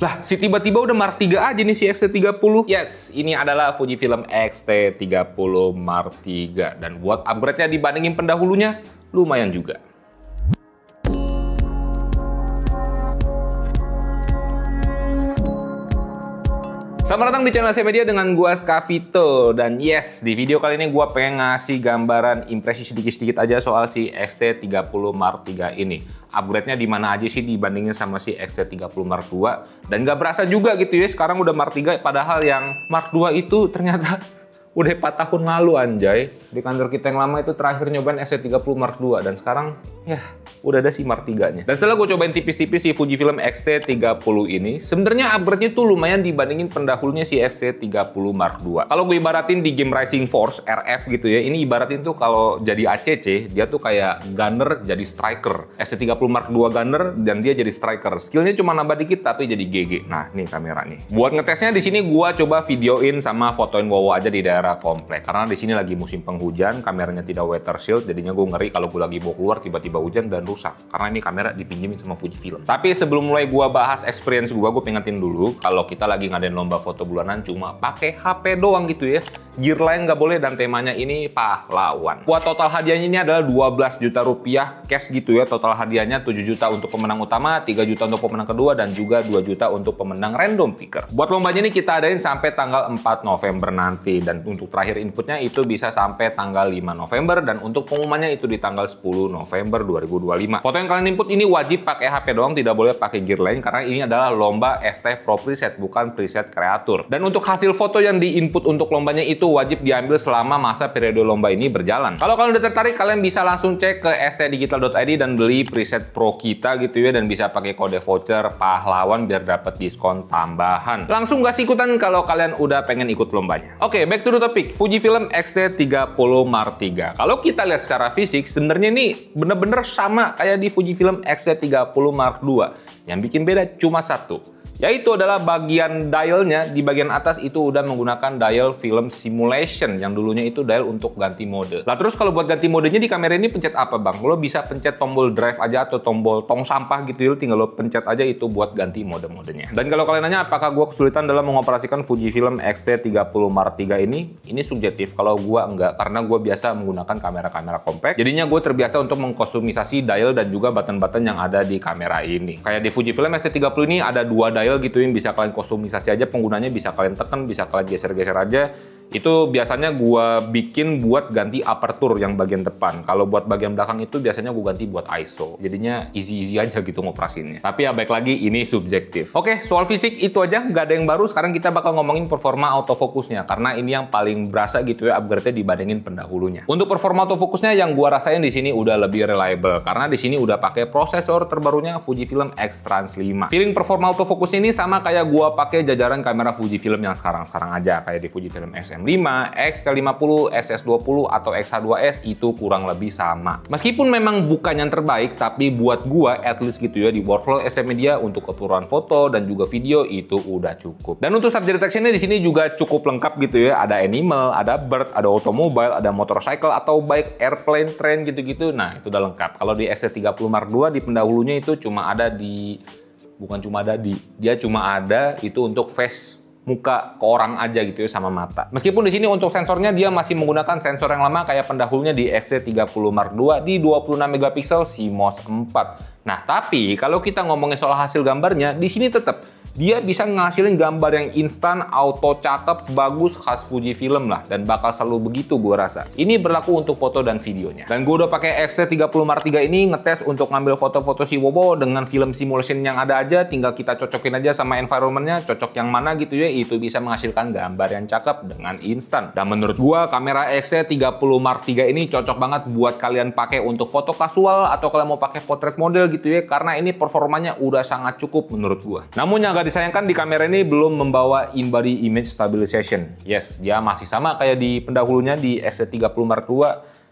Lah, si tiba-tiba udah Mark III aja nih si X-T30. Yes, ini adalah Fujifilm X-T30 Mark III. Dan buat upgrade-nya dibandingin pendahulunya, lumayan juga. Selamat datang di channel Semedia dengan gua Skavito. Dan yes, di video kali ini gua pengen ngasih gambaran impresi sedikit-sedikit aja soal si X-T30 Mark III ini. Upgrade-nya di mana aja sih dibandingin sama si X-T30 Mark II. Dan gak berasa juga gitu ya, sekarang udah Mark III, padahal yang Mark II itu ternyata udah 4 tahun lalu anjay. Di kantor kita yang lama itu terakhir nyobain X-T30 Mark II. Dan sekarang ya udah ada si Mark III-nya. Dan setelah gue cobain tipis-tipis si Fujifilm X-T30 ini, sebenarnya upgrade-nya tuh lumayan dibandingin pendahulunya si X-T30 Mark II. Kalau gue ibaratin di game Rising Force RF gitu ya, ini ibaratin tuh kalau jadi ACC, dia tuh kayak gunner jadi striker. X-T30 Mark II gunner dan dia jadi striker. Skillnya cuma nambah dikit tapi jadi GG. Nah, nih kamera nih. Buat ngetesnya di sini gue coba videoin sama fotoin Wowo aja di daerah komplek. Karena di sini lagi musim penghujan, kameranya tidak weather shield, jadinya gue ngeri kalau gue lagi mau keluar tiba-tiba hujan dan rusak. Karena ini kamera dipinjemin sama Fujifilm. Tapi sebelum mulai gua bahas experience gua pengetin dulu kalau kita lagi ngadain lomba foto bulanan cuma pakai HP doang gitu ya. Gear lain nggak boleh dan temanya ini pahlawan. Buat total hadiahnya ini adalah 12 juta rupiah cash gitu ya. Total hadiahnya 7 juta untuk pemenang utama, 3 juta untuk pemenang kedua, dan juga 2 juta untuk pemenang random picker. Buat lombanya ini kita adain sampai tanggal 4 November nanti. Dan untuk terakhir inputnya itu bisa sampai tanggal 5 November. Dan untuk pengumumannya itu di tanggal 10 November 2025. Foto yang kalian input ini wajib pakai HP doang, tidak boleh pakai gear lain karena ini adalah lomba ST Pro Preset, bukan preset kreatur. Dan untuk hasil foto yang diinput untuk lombanya itu wajib diambil selama masa periode lomba ini berjalan. Kalau kalian udah tertarik, kalian bisa langsung cek ke stdigital.id dan beli preset pro kita gitu ya, dan bisa pakai kode voucher pahlawan biar dapat diskon tambahan. Langsung gas ikutan kalau kalian udah pengen ikut lombanya. Oke, back to the topic. Fujifilm X-T30 Mark III. Kalau kita lihat secara fisik, sebenarnya ini bener-bener sama kayak di Fujifilm X-T30 Mark II. Yang bikin beda cuma satu, yaitu adalah bagian dialnya. Di bagian atas itu udah menggunakan dial film simulation, yang dulunya itu dial untuk ganti mode. Lah terus kalau buat ganti modenya di kamera ini pencet apa bang? Lo bisa pencet tombol drive aja atau tombol tong sampah gitu ya, tinggal lo pencet aja itu buat ganti mode-modenya. Dan kalau kalian nanya apakah gue kesulitan dalam mengoperasikan Fujifilm X-T30 Mark III ini subjektif. Kalau gue enggak, karena gue biasa menggunakan kamera-kamera compact, jadinya gue terbiasa untuk mengkostumisasi dial dan juga button-button yang ada di kamera ini. Kayak di Fujifilm X-T30 ini ada 2 dial gitu yang bisa kalian kostumisasi aja, penggunanya bisa kalian tekan, bisa kalian geser-geser aja. Itu biasanya gua bikin buat ganti aperture yang bagian depan. Kalau buat bagian belakang itu biasanya gua ganti buat ISO. Jadinya easy-easy aja gitu ngoperasinnya. Tapi ya baik lagi, ini subjektif. Oke, soal fisik itu aja, nggak ada yang baru. Sekarang kita bakal ngomongin performa autofocusnya, karena ini yang paling berasa gitu ya upgrade-nya dibandingin pendahulunya. Untuk performa autofocusnya yang gua rasain di sini udah lebih reliable, karena di sini udah pakai prosesor terbarunya Fujifilm X-Trans 5. Feeling performa autofocus ini sama kayak gua pakai jajaran kamera Fujifilm yang sekarang-sekarang aja, kayak di Fujifilm XM5, X-T50, XS20, atau X-H2S itu kurang lebih sama. Meskipun memang bukan yang terbaik, tapi buat gua at least gitu ya, di workflow SMedia untuk keseluruhan foto dan juga video itu udah cukup. Dan untuk subject detection-nya di sini juga cukup lengkap gitu ya. Ada animal, ada bird, ada automobile, ada motorcycle atau bike, airplane, train gitu-gitu. Nah, itu udah lengkap. Kalau di X-T30 Mark II di pendahulunya itu cuma ada di dia cuma ada itu untuk face muka ke orang aja gitu ya, sama mata. Meskipun di sini untuk sensornya dia masih menggunakan sensor yang lama kayak pendahulunya di X-T30 Mark II di 26 megapiksel CMOS 4. Nah, tapi kalau kita ngomongin soal hasil gambarnya, di sini tetap dia bisa ngasilin gambar yang instan, auto cakep, bagus, khas Fujifilm lah, dan bakal selalu begitu gue rasa. Ini berlaku untuk foto dan videonya. Dan gue udah pakai X-T30 Mark III ini ngetes untuk ngambil foto-foto si Wowo dengan film simulation yang ada aja, tinggal kita cocokin aja sama environmentnya, cocok yang mana gitu ya, itu bisa menghasilkan gambar yang cakep dengan instan. Dan menurut gue kamera X-T30 Mark III ini cocok banget buat kalian pakai untuk foto kasual atau kalian mau pakai portrait model gitu ya, karena ini performanya udah sangat cukup menurut gue. Namun yang agak disayangkan di kamera ini belum membawa in-body image stabilization. Yes, dia masih sama kayak di pendahulunya di X-T30 Mark II.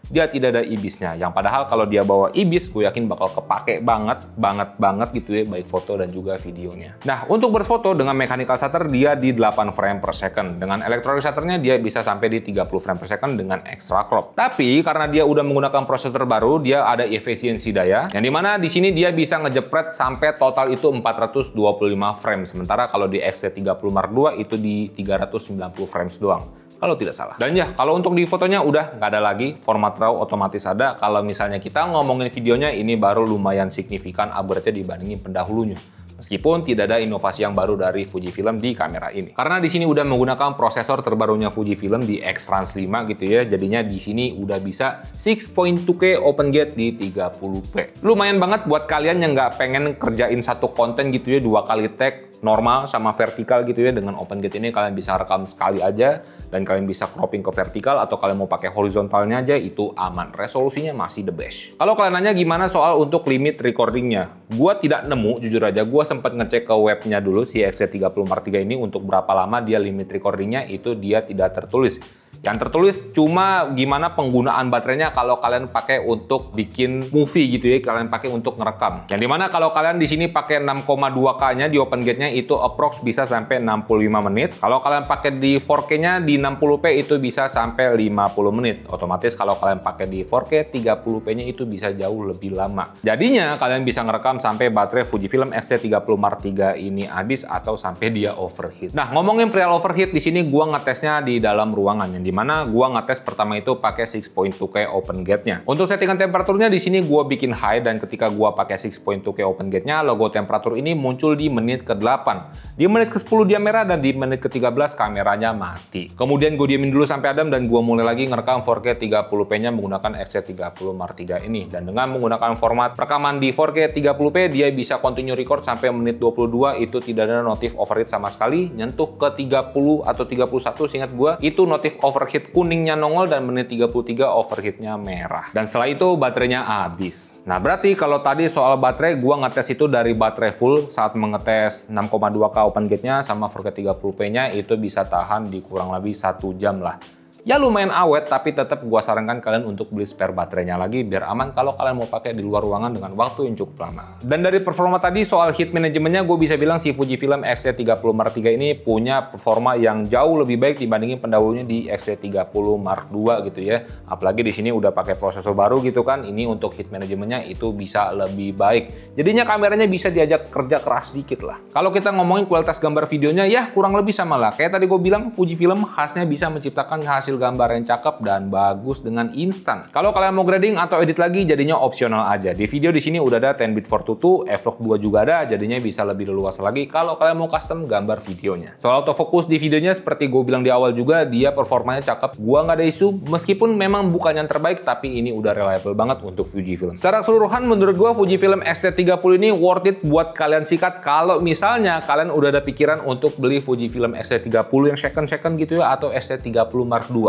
dia tidak ada IBIS-nya. Yang padahal kalau dia bawa IBIS, gue yakin bakal kepake banget gitu ya, baik foto dan juga videonya. Nah, untuk berfoto dengan mechanical shutter dia di 8 frame per second. Dengan electronic shutternya dia bisa sampai di 30 frame per second dengan extra crop. Tapi karena dia udah menggunakan prosesor baru, dia ada efisiensi daya, yang dimana di sini dia bisa ngejepret sampai total itu 425 frame. Sementara kalau di X-T30 Mark II itu di 390 frames doang, kalau tidak salah. Dan ya, kalau untuk di fotonya udah nggak ada lagi, format RAW otomatis ada. Kalau misalnya kita ngomongin videonya, ini baru lumayan signifikan upgrade-nya dibandingin pendahulunya. Meskipun tidak ada inovasi yang baru dari Fujifilm di kamera ini. Karena di sini udah menggunakan prosesor terbarunya Fujifilm di X-Trans 5 gitu ya. Jadinya di sini udah bisa 6.2K open gate di 30p. Lumayan banget buat kalian yang nggak pengen kerjain satu konten gitu ya, 2 kali tag normal sama vertikal gitu ya. Dengan open gate ini kalian bisa rekam sekali aja dan kalian bisa cropping ke vertikal, atau kalian mau pakai horizontalnya aja itu aman. Resolusinya masih the best. Kalau kalian nanya gimana soal untuk limit recordingnya, gua tidak nemu, jujur aja. Gua sempat ngecek ke webnya dulu si X-T30 Mark III ini untuk berapa lama dia limit recordingnya, itu dia tidak tertulis. Yang tertulis cuma gimana penggunaan baterainya kalau kalian pakai untuk bikin movie gitu ya, kalian pakai untuk ngerekam. Yang dimana kalau kalian di sini pakai 6,2K-nya di open gate-nya itu approx bisa sampai 65 menit. Kalau kalian pakai di 4K-nya di 60p itu bisa sampai 50 menit. Otomatis kalau kalian pakai di 4K 30p-nya itu bisa jauh lebih lama. Jadinya kalian bisa ngerekam sampai baterai Fujifilm X-T30 Mark III ini habis atau sampai dia overheat. Nah, ngomongin perihal overheat, di sini gua ngetesnya di dalam ruangan, yang dimana gua ngetes pertama itu pakai 6.2K open gate-nya. Untuk settingan temperaturnya di sini gua bikin high, dan ketika gua pakai 6.2K open gate-nya, logo temperatur ini muncul di menit ke-8. Di menit ke-10 dia merah, dan di menit ke-13 kameranya mati. Kemudian gue diemin dulu sampai adem dan gua mulai lagi ngerekam 4K 30p-nya menggunakan X-T30 Mark III ini. Dan dengan menggunakan format rekaman di 4K 30p, dia bisa continue record sampai menit 22, itu tidak ada notif overheat sama sekali. Nyentuh ke 30 atau 31 seingat gua, itu notif overheat kuningnya nongol, dan menit 33 overheatnya merah. Dan setelah itu baterainya habis. Nah, berarti kalau tadi soal baterai, gua ngetes itu dari baterai full saat mengetes 6,2K open gate-nya sama 4K 30p-nya itu bisa tahan di kurang lebih 1 jam lah. Ya lumayan awet, tapi tetap gua sarankan kalian untuk beli spare baterainya lagi biar aman kalau kalian mau pakai di luar ruangan dengan waktu yang cukup lama. Dan dari performa tadi soal heat manajemennya, gue bisa bilang si Fujifilm X-T30 Mark III ini punya performa yang jauh lebih baik dibandingin pendahulunya di X-T30 Mark II gitu ya. Apalagi di sini udah pakai prosesor baru gitu kan, ini untuk heat manajemennya itu bisa lebih baik. Jadinya kameranya bisa diajak kerja keras dikit lah. Kalau kita ngomongin kualitas gambar videonya, ya kurang lebih sama lah. Kayak tadi gue bilang, Fujifilm khasnya bisa menciptakan hasil gambar yang cakep dan bagus dengan instan. Kalau kalian mau grading atau edit lagi, jadinya opsional aja. Di video di sini udah ada 10-bit 422, f-log 2 juga ada, jadinya bisa lebih leluasa lagi kalau kalian mau custom gambar videonya. Soal autofocus di videonya, seperti gue bilang di awal juga, dia performanya cakep. Gua nggak ada isu, meskipun memang bukan yang terbaik, tapi ini udah reliable banget untuk Fujifilm. Secara keseluruhan, menurut gua Fujifilm X-T30 ini worth it buat kalian sikat kalau misalnya kalian udah ada pikiran untuk beli Fujifilm X-T30 yang second gitu ya, atau X-T30 Mark II.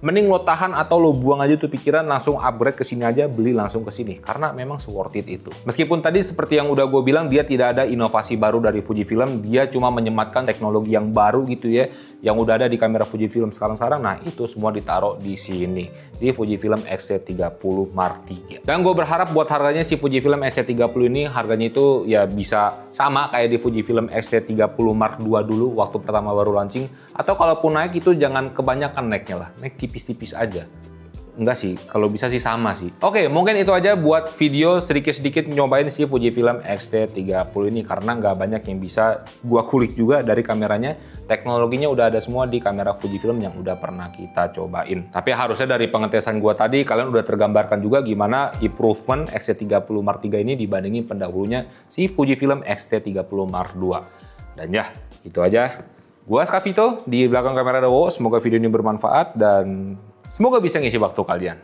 Mending lo tahan atau lo buang aja tuh pikiran, langsung upgrade ke sini aja, beli langsung ke sini karena memang worth it itu. Meskipun tadi seperti yang udah gue bilang, dia tidak ada inovasi baru dari Fujifilm, dia cuma menyematkan teknologi yang baru gitu ya, yang udah ada di kamera Fujifilm sekarang-sekarang. Nah, itu semua ditaruh di sini, di Fujifilm X-T30 Mark III. Dan gue berharap buat harganya si Fujifilm X-T30 ini, harganya itu ya bisa sama kayak di Fujifilm X-T30 Mark II dulu waktu pertama baru launching, atau kalaupun naik itu jangan kebanyakan naiknya lah, naik tipis-tipis aja. Enggak sih, kalau bisa sih sama sih. Oke, mungkin itu aja buat video sedikit-sedikit nyobain si Fujifilm X-T30 ini, karena nggak banyak yang bisa gua kulik juga dari kameranya. Teknologinya udah ada semua di kamera Fujifilm yang udah pernah kita cobain. Tapi harusnya dari pengetesan gua tadi, kalian udah tergambarkan juga gimana improvement X-T30 Mark III ini dibandingin pendahulunya si Fujifilm X-T30 Mark II. Dan ya, itu aja. Gua Skavito di belakang kamera Dewo. Semoga video ini bermanfaat dan semoga bisa ngisi waktu kalian.